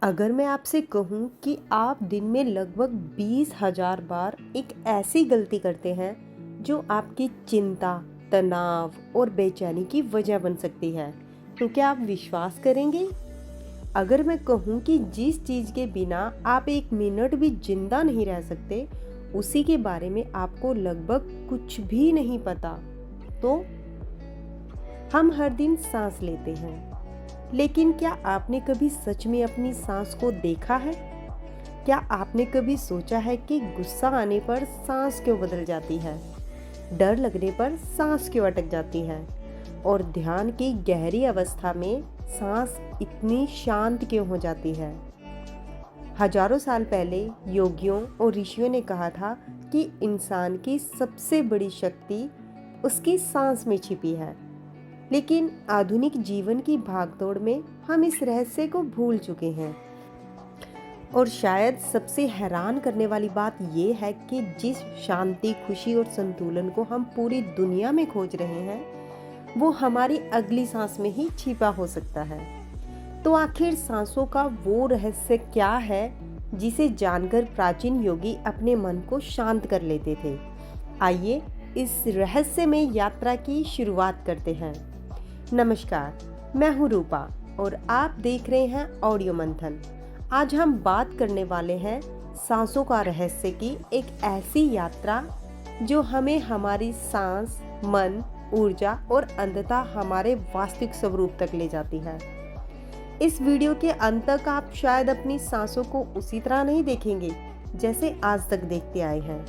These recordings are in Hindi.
अगर मैं आपसे कहूँ कि आप दिन में लगभग 20,000 बार एक ऐसी गलती करते हैं जो आपकी चिंता, तनाव और बेचैनी की वजह बन सकती है, तो क्या आप विश्वास करेंगे? अगर मैं कहूँ कि जिस चीज़ के बिना आप एक मिनट भी जिंदा नहीं रह सकते, उसी के बारे में आपको लगभग कुछ भी नहीं पता, तो हम हर दिन सांस लेते हैं, लेकिन क्या आपने कभी सच में अपनी सांस को देखा है? क्या आपने कभी सोचा है कि गुस्सा आने पर सांस क्यों बदल जाती है, डर लगने पर सांस क्यों अटक जाती है और ध्यान की गहरी अवस्था में सांस इतनी शांत क्यों हो जाती है? हजारों साल पहले योगियों और ऋषियों ने कहा था कि इंसान की सबसे बड़ी शक्ति उसकी सांस में छिपी है। लेकिन आधुनिक जीवन की भागदौड़ में हम इस रहस्य को भूल चुके हैं। और शायद सबसे हैरान करने वाली बात यह है कि जिस शांति, खुशी और संतुलन को हम पूरी दुनिया में खोज रहे हैं, वो हमारी अगली सांस में ही छिपा हो सकता है। तो आखिर सांसों का वो रहस्य क्या है जिसे जानकर प्राचीन योगी अपने मन को शांत कर लेते थे? आइए इस रहस्य में यात्रा की शुरुआत करते हैं। नमस्कार, मैं हूँ रूपा और आप देख रहे हैं ऑडियो मंथन। आज हम बात करने वाले हैं सांसों का रहस्य की एक ऐसी यात्रा जो हमें हमारी सांस, मन, ऊर्जा और अंततः हमारे वास्तविक स्वरूप तक ले जाती है। इस वीडियो के अंत तक आप शायद अपनी सांसों को उसी तरह नहीं देखेंगे जैसे आज तक देखते आए हैं।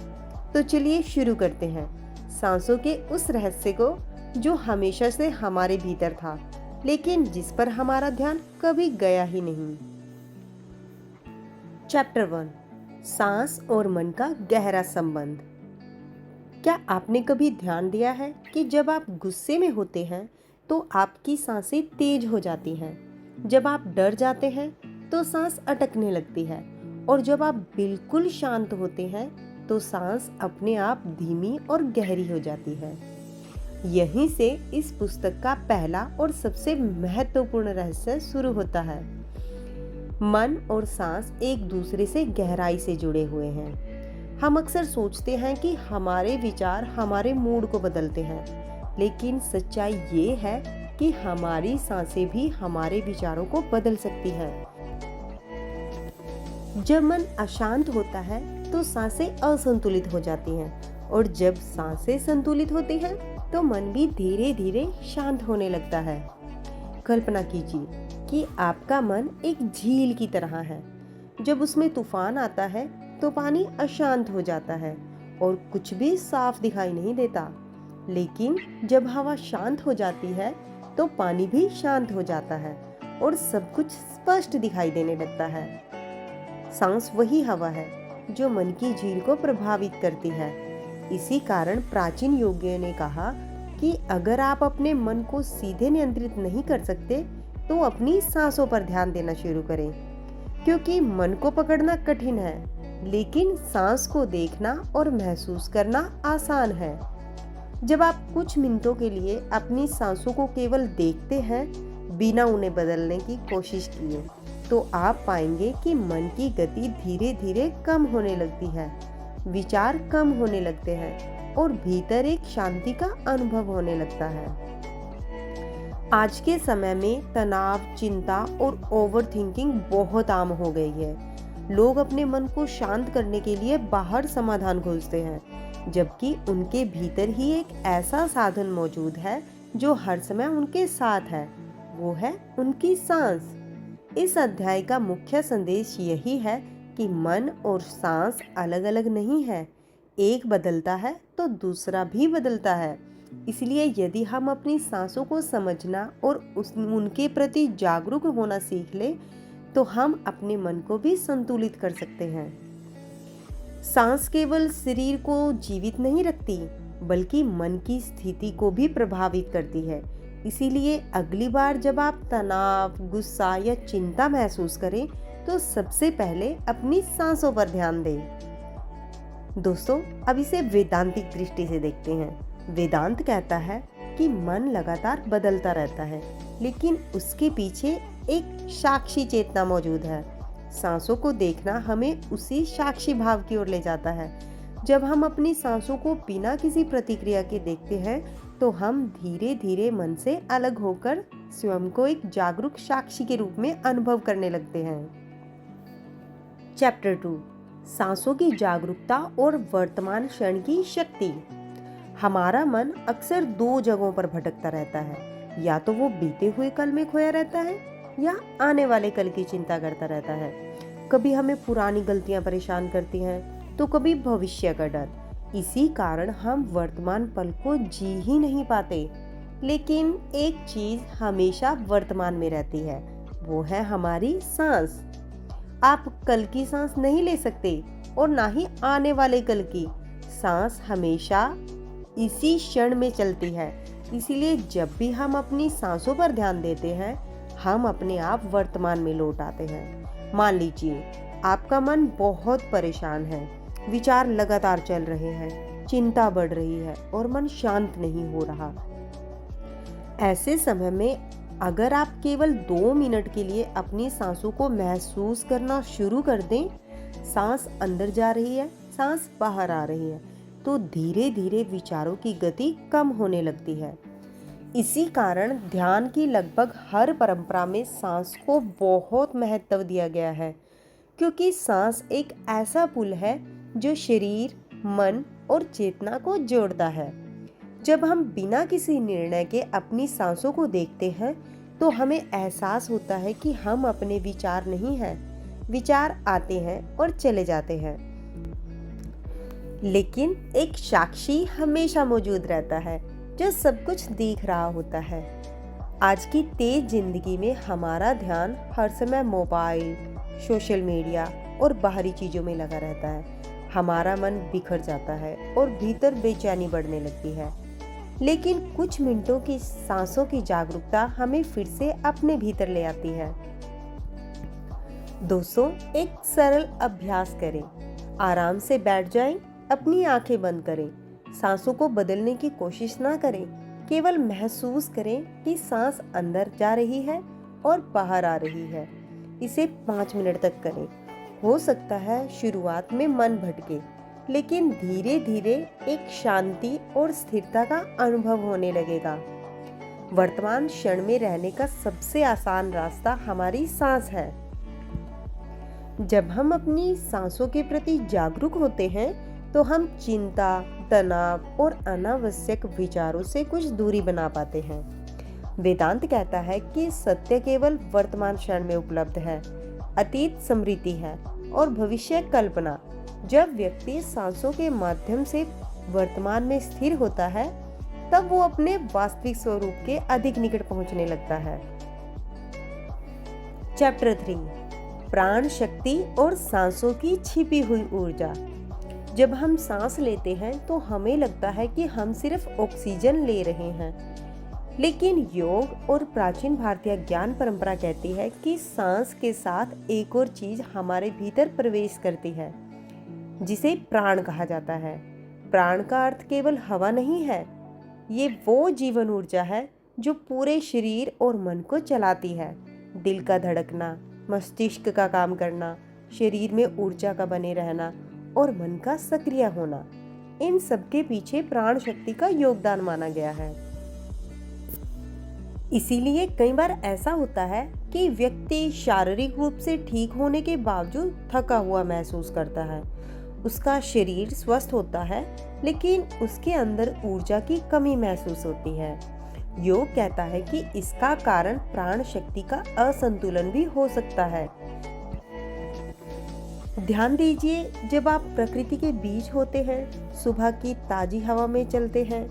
तो चलिए शुरू करते हैं सांसों के उस रहस्य को जो हमेशा से हमारे भीतर था, लेकिन जिस पर हमारा ध्यान कभी गया ही नहीं। चैप्टर 1, सांस और मन का गहरा संबंध। क्या आपने कभी ध्यान दिया है कि जब आप गुस्से में होते हैं तो आपकी सांसें तेज हो जाती हैं, जब आप डर जाते हैं तो सांस अटकने लगती है और जब आप बिल्कुल शांत होते हैं तो सांस अपने आप धीमी और गहरी हो जाती है। यहीं से इस पुस्तक का पहला और सबसे महत्वपूर्ण रहस्य शुरू होता है। मन और सांस एक दूसरे से गहराई से जुड़े हुए हैं। हम अक्सर सोचते हैं कि हमारे विचार हमारे मूड को बदलते हैं, लेकिन सच्चाई ये है कि हमारी सांसें भी हमारे विचारों को बदल सकती हैं। जब मन अशांत होता है तो सांसें असंतुलित हो जाती हैं और जब सांसें संतुलित होती हैं तो मन भी धीरे धीरे शांत होने लगता है। कल्पना कीजिए कि आपका मन एक झील की तरह है। जब उसमें तूफान आता है तो पानी अशांत हो जाता है और कुछ भी साफ दिखाई नहीं देता, लेकिन जब हवा शांत हो जाती है तो पानी भी शांत हो जाता है और सब कुछ स्पष्ट दिखाई देने लगता है। सांस वही हवा है जो मन की झील को प्रभावित करती है। इसी कारण प्राचीन योगियों ने कहा कि अगर आप अपने मन को सीधे नियंत्रित नहीं कर सकते तो अपनी सांसों पर ध्यान देना शुरू करें, क्योंकि मन को पकड़ना कठिन है लेकिन सांस को देखना और महसूस करना आसान है। जब आप कुछ मिनटों के लिए अपनी सांसों को केवल देखते हैं बिना उन्हें बदलने की कोशिश किए, तो आप पाएंगे कि मन की गति धीरे धीरे कम होने लगती है, विचार कम होने लगते हैं और भीतर एक शांति का अनुभव होने लगता है। आज के समय में तनाव, चिंता और ओवरथिंकिंग बहुत आम हो गई है। लोग अपने मन को शांत करने के लिए बाहर समाधान खोजते हैं, जबकि उनके भीतर ही एक ऐसा साधन मौजूद है जो हर समय उनके साथ है, वो है उनकी सांस। इस अध्याय का मुख्य संदेश यही है कि मन और सांस अलग अलग नहीं है, एक बदलता है तो दूसरा भी बदलता है। इसलिए यदि हम अपनी सांसों को समझना और उनके प्रति जागरूक होना सीख ले, तो हम अपने मन को भी संतुलित कर सकते हैं। सांस केवल शरीर को जीवित नहीं रखती, बल्कि मन की स्थिति को भी प्रभावित करती है। इसीलिए अगली बार जब आप तनाव, गुस्सा या चिंता महसूस करें तो सबसे पहले अपनी सांसों पर ध्यान दें। दोस्तों, अब इसे वैदांतिक दृष्टि से देखते हैं। वेदांत कहता है कि मन लगातार बदलता रहता है, लेकिन उसके पीछे एक साक्षी चेतना मौजूद है। सांसों को देखना हमें उसी साक्षी भाव की ओर ले जाता है। जब हम अपनी सांसों को बिना किसी प्रतिक्रिया के देखते हैं तो हम धीरे धीरे मन से अलग होकर स्वयं को एक जागरूक साक्षी के रूप में अनुभव करने लगते हैं। चैप्टर 2, सांसों की जागरूकता और वर्तमान क्षण की शक्ति। हमारा मन अक्सर दो जगहों पर भटकता रहता है, या तो वो बीते हुए कल में खोया रहता है या आने वाले कल की चिंता करता रहता है। कभी हमें पुरानी गलतियां परेशान करती हैं तो कभी भविष्य का डर। इसी कारण हम वर्तमान पल को जी ही नहीं पाते। लेकिन एक चीज हमेशा वर्तमान में रहती है, वो है हमारी सांस। आप कल की सांस नहीं ले सकते और ना ही आने वाले कल की। सांस हमेशा इसी क्षण में चलती है। इसीलिए जब भी हम अपनी सांसों पर ध्यान देते हैं, हम अपने आप वर्तमान में लौट आते हैं। मान लीजिए आपका मन बहुत परेशान है, विचार लगातार चल रहे हैं, चिंता बढ़ रही है और मन शांत नहीं हो रहा। ऐसे समय में अगर आप केवल 2 मिनट के लिए अपनी सांसों को महसूस करना शुरू कर दें, सांस अंदर जा रही है, सांस बाहर आ रही है, तो धीरे धीरे विचारों की गति कम होने लगती है। इसी कारण ध्यान की लगभग हर परंपरा में सांस को बहुत महत्व दिया गया है, क्योंकि सांस एक ऐसा पुल है जो शरीर, मन और चेतना को जोड़ता है। जब हम बिना किसी निर्णय के अपनी सांसों को देखते हैं तो हमें एहसास होता है कि हम अपने विचार नहीं हैं। विचार आते हैं और चले जाते हैं, लेकिन एक साक्षी हमेशा मौजूद रहता है जो सब कुछ देख रहा होता है। आज की तेज जिंदगी में हमारा ध्यान हर समय मोबाइल, सोशल मीडिया और बाहरी चीजों में लगा रहता है। हमारा मन बिखर जाता है और भीतर बेचैनी बढ़ने लगती है। लेकिन कुछ मिनटों की सांसों की जागरूकता हमें फिर से अपने भीतर ले आती है। दोस्तों, एक सरल अभ्यास करें। आराम से बैठ जाएं, अपनी आंखें बंद करें, सांसों को बदलने की कोशिश ना करें। केवल महसूस करें कि सांस अंदर जा रही है और बाहर आ रही है। इसे 5 मिनट तक करें। हो सकता है शुरुआत में मन भटके, लेकिन धीरे धीरे एक शांति और स्थिरता का अनुभव होने लगेगा। वर्तमान क्षण में रहने का सबसे आसान रास्ता हमारी सांस है। जब हम अपनी सांसों के प्रति जागरूक होते हैं तो हम चिंता, तनाव और अनावश्यक विचारों से कुछ दूरी बना पाते हैं। वेदांत कहता है कि सत्य केवल वर्तमान क्षण में उपलब्ध है, अतीत स्मृति है और भविष्य कल्पना। जब व्यक्ति सांसों के माध्यम से वर्तमान में स्थिर होता है, तब वो अपने वास्तविक स्वरूप के अधिक निकट पहुंचने लगता है। चैप्टर 3, प्राण शक्ति और सांसों की छिपी हुई ऊर्जा। जब हम सांस लेते हैं तो हमें लगता है कि हम सिर्फ ऑक्सीजन ले रहे हैं, लेकिन योग और प्राचीन भारतीय ज्ञान परंपरा कहती है कि सांस के साथ एक और चीज हमारे भीतर प्रवेश करती है, जिसे प्राण कहा जाता है। प्राण का अर्थ केवल हवा नहीं है, ये वो जीवन ऊर्जा है जो पूरे शरीर और मन को चलाती है। दिल का धड़कना, मस्तिष्क का काम करना, शरीर में ऊर्जा का बने रहना और मन का सक्रिय होना, इन सब के पीछे प्राण शक्ति का योगदान माना गया है। इसीलिए कई बार ऐसा होता है कि व्यक्ति शारीरिक रूप से ठीक होने के बावजूद थका हुआ महसूस करता है। उसका शरीर स्वस्थ होता है, लेकिन उसके अंदर ऊर्जा की कमी महसूस होती है। योग कहता है कि इसका कारण प्राण शक्ति का असंतुलन भी हो सकता है। ध्यान दीजिए, जब आप प्रकृति के बीच होते हैं, सुबह की ताजी हवा में चलते हैं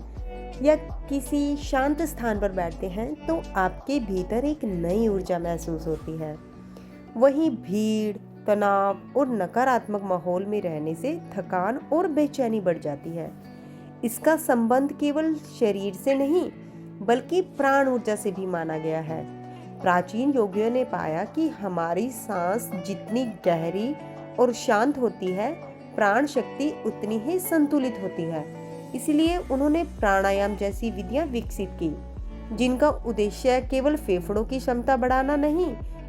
या किसी शांत स्थान पर बैठते हैं, तो आपके भीतर एक नई ऊर्जा महसूस होती है। वहीं भीड़, तनाव और नकारात्मक माहौल में रहने से थकान और बेचैनी बढ़ जाती है। इसका संबंध केवल शरीर से नहीं, बल्कि प्राण ऊर्जा से भी माना गया है। प्राचीन योगियों ने पाया कि हमारी सांस जितनी गहरी और शांत होती है, प्राण शक्ति उतनी ही संतुलित होती है। इसलिए उन्होंने प्राणायाम जैसी विधियां विकसित की, जिनका उद्देश्य केवल फेफड़ों की क्षमता बढ़ाना नहीं,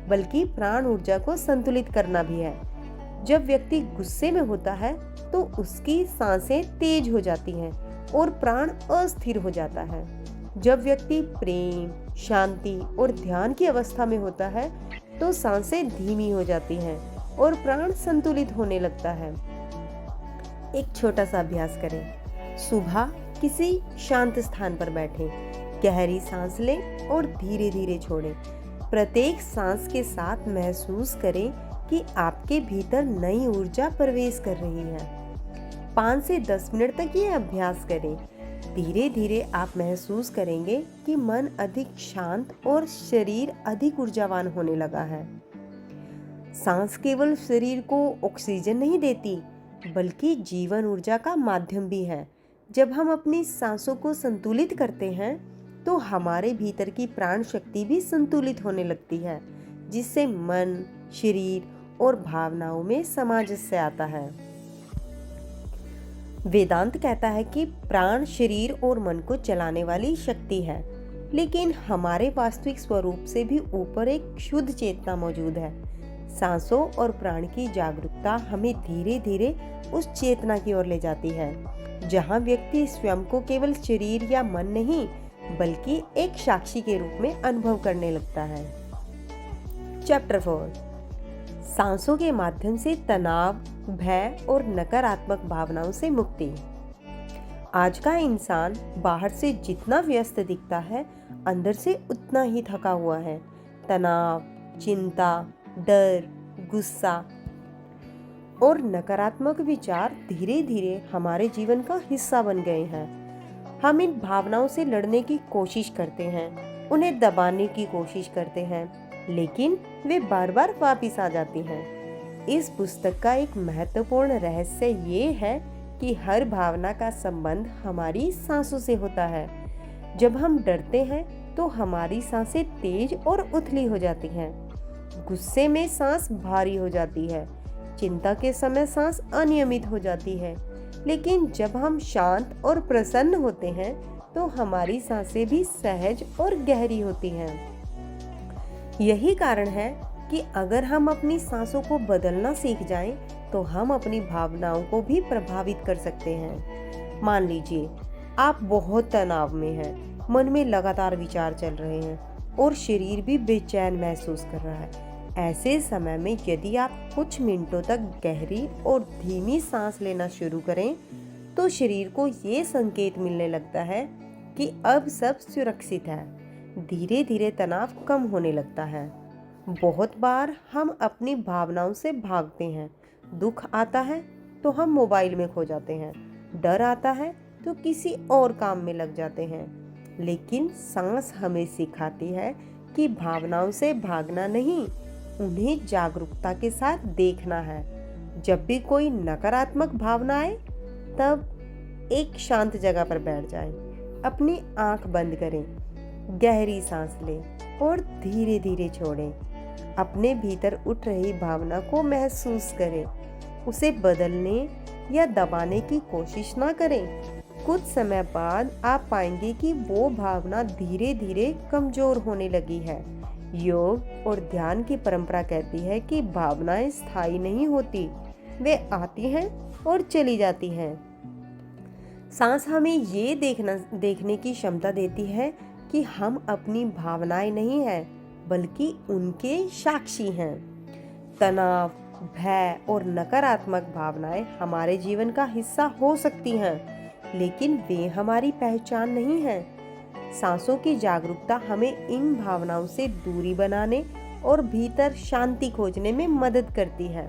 बल्कि प्राण ऊर्जा को संतुलित करना भी है। जब व्यक्ति गुस्से में होता है तो उसकी सांसें तेज हो जाती हैं और प्राण अस्थिर हो जाता है। जब व्यक्ति प्रेम, शांति और ध्यान की अवस्था में होता है तो सांसें धीमी हो जाती हैं और प्राण संतुलित होने लगता है। एक छोटा सा अभ्यास करें। सुबह किसी शांत स्थान पर बैठें, गहरी सांस लें और धीरे धीरे छोड़ें। प्रत्येक सांस के साथ महसूस करें कि आपके भीतर नई ऊर्जा प्रवेश कर रही है। 5 से 10 मिनट तक ये अभ्यास करें। धीरे धीरे आप महसूस करेंगे कि मन अधिक शांत और शरीर अधिक ऊर्जावान होने लगा है। सांस केवल शरीर को ऑक्सीजन नहीं देती, बल्कि जीवन ऊर्जा का माध्यम भी है। जब हम अपनी सांसों को संतुलित करते हैं तो हमारे भीतर की प्राण शक्ति भी संतुलित होने लगती है, जिससे मन, शरीर और भावनाओं में सामंजस्य आता है। वेदांत कहता है कि प्राण शरीर और मन को चलाने वाली शक्ति है, लेकिन हमारे वास्तविक स्वरूप से भी ऊपर एक शुद्ध चेतना मौजूद है। सांसों और प्राण की जागरूकता हमें धीरे धीरे उस चेतना की ओर ले जाती है, जहां व्यक्ति स्वयं को केवल शरीर या मन नहीं, बल्कि एक साक्षी के रूप में अनुभव करने लगता है। चैप्टर 4, सांसों के माध्यम से तनाव, भय और नकारात्मक भावनाओं से मुक्ति। आज का इंसान बाहर से जितना व्यस्त दिखता है, अंदर से उतना ही थका हुआ है। तनाव, चिंता, डर, गुस्सा और नकारात्मक विचार धीरे धीरे हमारे जीवन का हिस्सा बन गए हैं। हम इन भावनाओं से लड़ने की कोशिश करते हैं, उन्हें दबाने की कोशिश करते हैं, लेकिन वे बार बार वापस आ जाती हैं। इस पुस्तक का एक महत्वपूर्ण रहस्य ये है कि हर भावना का संबंध हमारी सांसों से होता है। जब हम डरते हैं तो हमारी सांसें तेज और उथली हो जाती हैं। गुस्से में सांस भारी हो जाती है। चिंता के समय सांस अनियमित हो जाती है। लेकिन जब हम शांत और प्रसन्न होते हैं तो हमारी सांसें भी सहज और गहरी होती हैं। यही कारण है कि अगर हम अपनी सांसों को बदलना सीख जाएं, तो हम अपनी भावनाओं को भी प्रभावित कर सकते हैं। मान लीजिए आप बहुत तनाव में हैं, मन में लगातार विचार चल रहे हैं और शरीर भी बेचैन महसूस कर रहा है। ऐसे समय में यदि आप कुछ मिनटों तक गहरी और धीमी सांस लेना शुरू करें, तो शरीर को ये संकेत मिलने लगता है कि अब सब सुरक्षित है। धीरे धीरे तनाव कम होने लगता है। बहुत बार हम अपनी भावनाओं से भागते हैं। दुख आता है तो हम मोबाइल में खो जाते हैं, डर आता है तो किसी और काम में लग जाते हैं। लेकिन सांस हमें सिखाती है कि भावनाओं से भागना नहीं, उन्हें जागरूकता के साथ देखना है। जब भी कोई नकारात्मक भावना आए, तब एक शांत जगह पर बैठ जाएं, अपनी आंख बंद करें, गहरी सांस लें और धीरे धीरे छोड़ें। अपने भीतर उठ रही भावना को महसूस करें, उसे बदलने या दबाने की कोशिश ना करें। कुछ समय बाद आप पाएंगे कि वो भावना धीरे धीरे कमजोर होने लगी है। योग और ध्यान की परंपरा कहती है कि भावनाएं स्थायी नहीं होती, वे आती हैं और चली जाती हैं। सांस हमें ये देखने की क्षमता देती है कि हम अपनी भावनाएं नहीं हैं, बल्कि उनके साक्षी हैं। तनाव, भय और नकारात्मक भावनाएं हमारे जीवन का हिस्सा हो सकती हैं, लेकिन वे हमारी पहचान नहीं हैं। सांसों की जागरूकता हमें इन भावनाओं से दूरी बनाने और भीतर शांति खोजने में मदद करती है।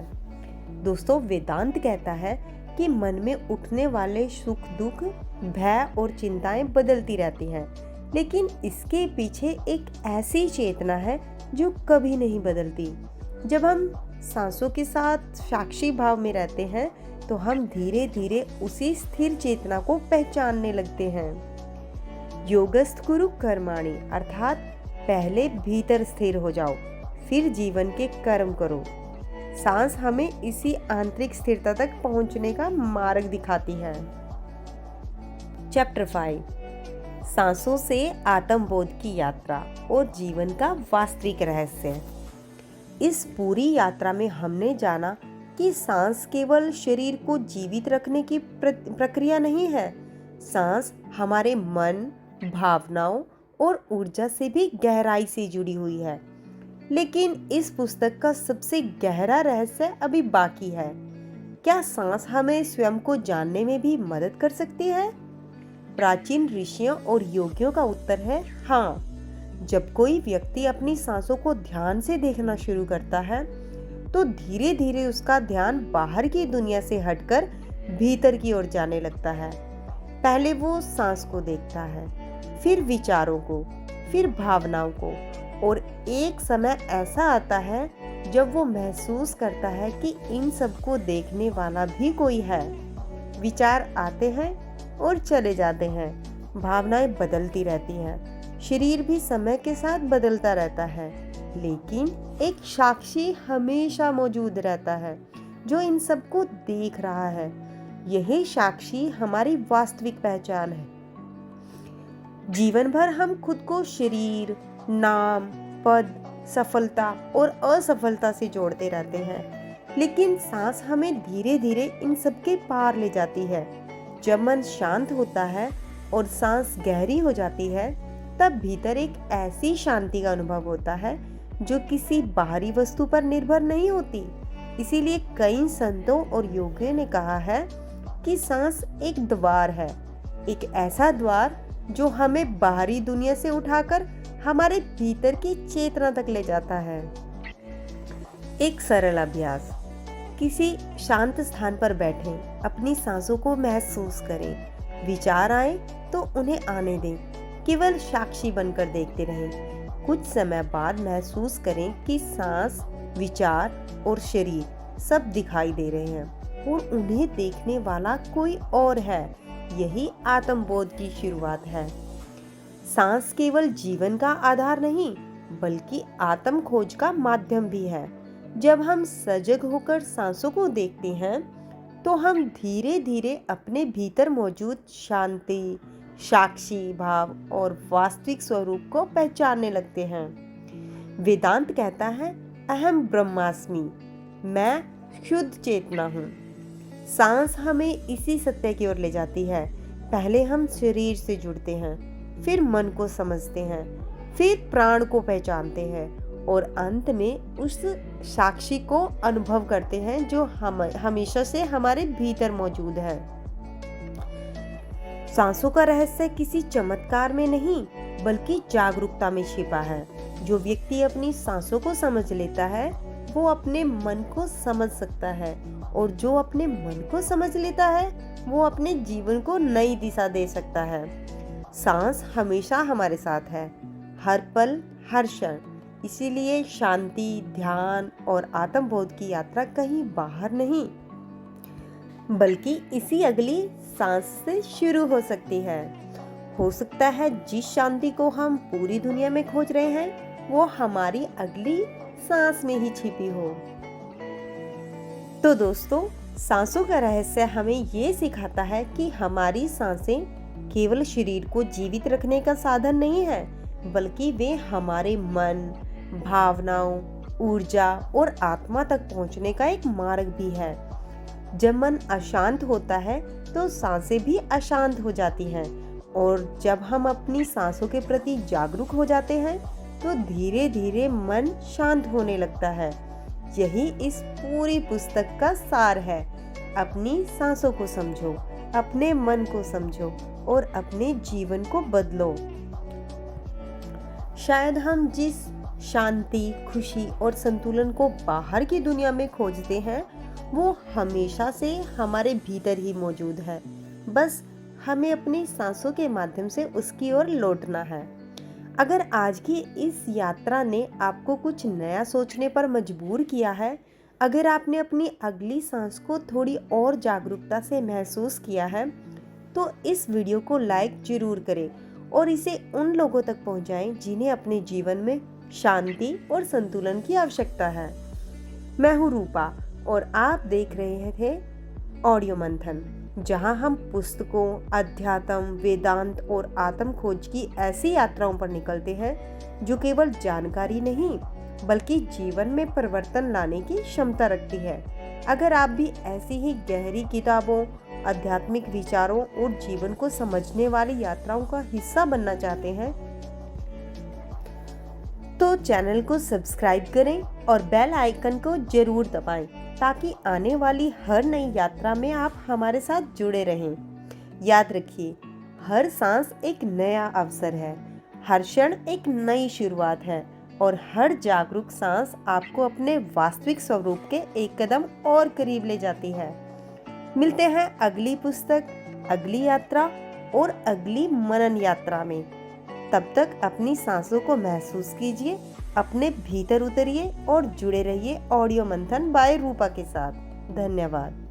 दोस्तों, वेदांत कहता है कि मन में उठने वाले सुख दुख, भय और चिंताएं बदलती रहती हैं, लेकिन इसके पीछे एक ऐसी चेतना है जो कभी नहीं बदलती। जब हम सांसों के साथ साक्षी भाव में रहते हैं, तो हम धीरे धीरे उसी स्थिर चेतना को पहचानने लगते हैं। योगस्थ कुरु कर्माणि, अर्थात पहले भीतर स्थिर हो जाओ, फिर जीवन के कर्म करो। सांस हमें इसी आंतरिक स्थिरता तक पहुंचने का मार्ग दिखाती है। चैप्टर 5, सांसों से आत्मबोध की यात्रा और जीवन का वास्तविक रहस्य। इस पूरी यात्रा में हमने जाना कि सांस केवल शरीर को जीवित रखने की प्रक्रिया नहीं है। सांस हमारे मन, भावनाओं और ऊर्जा से भी गहराई से जुड़ी हुई है। लेकिन इस पुस्तक का सबसे गहरा रहस्य अभी बाकी है। क्या सांस हमें स्वयं को जानने में भी मदद कर सकती है? प्राचीन ऋषियों और योगियों का उत्तर है हाँ। जब कोई व्यक्ति अपनी सांसों को ध्यान से देखना शुरू करता है तो धीरे धीरे उसका ध्यान बाहर की दुनिया से हटकर भीतर की ओर जाने लगता है। पहले वो सांस को देखता है, फिर विचारों को, फिर भावनाओं को, और एक समय ऐसा आता है जब वो महसूस करता है कि इन सबको देखने वाला भी कोई है। विचार आते हैं और चले जाते हैं, भावनाएं बदलती रहती हैं, शरीर भी समय के साथ बदलता रहता है, लेकिन एक साक्षी हमेशा मौजूद रहता है जो इन सबको देख रहा है। यही साक्षी हमारी वास्तविक पहचान है। जीवन भर हम खुद को शरीर, नाम, पद, सफलता और असफलता से जोड़ते रहते हैं, लेकिन सांस हमें धीरे धीरे इन सब के पार ले जाती है। जब मन शांत होता है और सांस गहरी हो जाती है, तब भीतर एक ऐसी शांति का अनुभव होता है जो किसी बाहरी वस्तु पर निर्भर नहीं होती। इसीलिए कई संतों और योगियों ने कहा है कि सांस एक द्वार है, एक ऐसा द्वार जो हमें बाहरी दुनिया से उठाकर हमारे भीतर की चेतना तक ले जाता है। एक सरल अभ्यास। किसी शांत स्थान पर बैठें, अपनी सांसों को महसूस करें। विचार आए तो उन्हें आने दें, केवल साक्षी बनकर देखते रहें। कुछ समय बाद महसूस करें कि सांस, विचार और शरीर सब दिखाई दे रहे हैं और उन्हें देखने वाला कोई और है। यही आत्मबोध की शुरुआत है। सांस केवल जीवन का आधार नहीं, बल्कि आत्म खोज का माध्यम भी है। जब हम सजग होकर सांसों को देखते हैं, तो हम धीरे धीरे अपने भीतर मौजूद शांति, साक्षी भाव और वास्तविक स्वरूप को पहचानने लगते हैं। वेदांत कहता है, अहम ब्रह्मास्मि, मैं शुद्ध चेतना हूँ। सांस हमें इसी सत्य की ओर ले जाती है। पहले हम शरीर से जुड़ते हैं, फिर मन को समझते हैं, फिर प्राण को पहचानते हैं और अंत में उस साक्षी को अनुभव करते हैं जो हमेशा से हमारे भीतर मौजूद है। सांसों का रहस्य किसी चमत्कार में नहीं, बल्कि जागरूकता में छिपा है। जो व्यक्ति अपनी सांसों को समझ लेता है, वो अपने मन को समझ सकता है, और जो अपने मन को समझ लेता है, वो अपने जीवन को नई दिशा दे सकता है। सांस हमेशा हमारे साथ है, हर पल, हर क्षण। इसीलिए शांति, ध्यान और आत्मबोध की यात्रा कहीं बाहर नहीं, बल्कि इसी अगली सांस से शुरू हो सकती है। हो सकता है जिस शांति को हम पूरी दुनिया में खोज रहे हैं, वो हमारी अगली सांस में ही छिपी हो। तो दोस्तों, सांसों का रहस्य हमें ये सिखाता है कि हमारी सांसें केवल शरीर को जीवित रखने का साधन नहीं है, बल्कि वे हमारे मन, भावनाओं, ऊर्जा और आत्मा तक पहुंचने का एक मार्ग भी है। जब मन अशांत होता है तो सांसें भी अशांत हो जाती हैं, और जब हम अपनी सांसों के प्रति जागरूक हो जाते हैं तो धीरे धीरे मन शांत होने लगता है। यही इस पूरी पुस्तक का सार है। अपनी सांसों को समझो, अपने मन को समझो और अपने जीवन को बदलो। शायद हम जिस शांति, खुशी और संतुलन को बाहर की दुनिया में खोजते हैं, वो हमेशा से हमारे भीतर ही मौजूद है। बस हमें अपनी सांसों के माध्यम से उसकी ओर लौटना है। अगर आज की इस यात्रा ने आपको कुछ नया सोचने पर मजबूर किया है, अगर आपने अपनी अगली सांस को थोड़ी और जागरूकता से महसूस किया है, तो इस वीडियो को लाइक जरूर करें और इसे उन लोगों तक पहुंचाएं जिन्हें अपने जीवन में शांति और संतुलन की आवश्यकता है। मैं हूँ रूपा और आप देख रहे थे ऑडियो मंथन, जहां हम पुस्तकों, अध्यात्म, वेदांत और आत्म खोज की ऐसी यात्राओं पर निकलते हैं जो केवल जानकारी नहीं, बल्कि जीवन में परिवर्तन लाने की क्षमता रखती है। अगर आप भी ऐसी ही गहरी किताबों, आध्यात्मिक विचारों और जीवन को समझने वाली यात्राओं का हिस्सा बनना चाहते हैं तो चैनल को सब्सक्राइब करें और बेल आइकन को जरूर दबाएं ताकि आने वाली हर नई यात्रा में आप हमारे साथ जुड़े रहें। याद रखिए, हर सांस एक नया अवसर है, हर क्षण एक नई शुरुआत है और हर जागरूक सांस आपको अपने वास्तविक स्वरूप के एक कदम और करीब ले जाती है। मिलते हैं अगली पुस्तक, अगली यात्रा और अगली मनन यात्रा में। तब तक अपनी सांसों को महसूस कीजिए, अपने भीतर उतरिए और जुड़े रहिए ऑडियो मंथन बाय रूपा के साथ। धन्यवाद।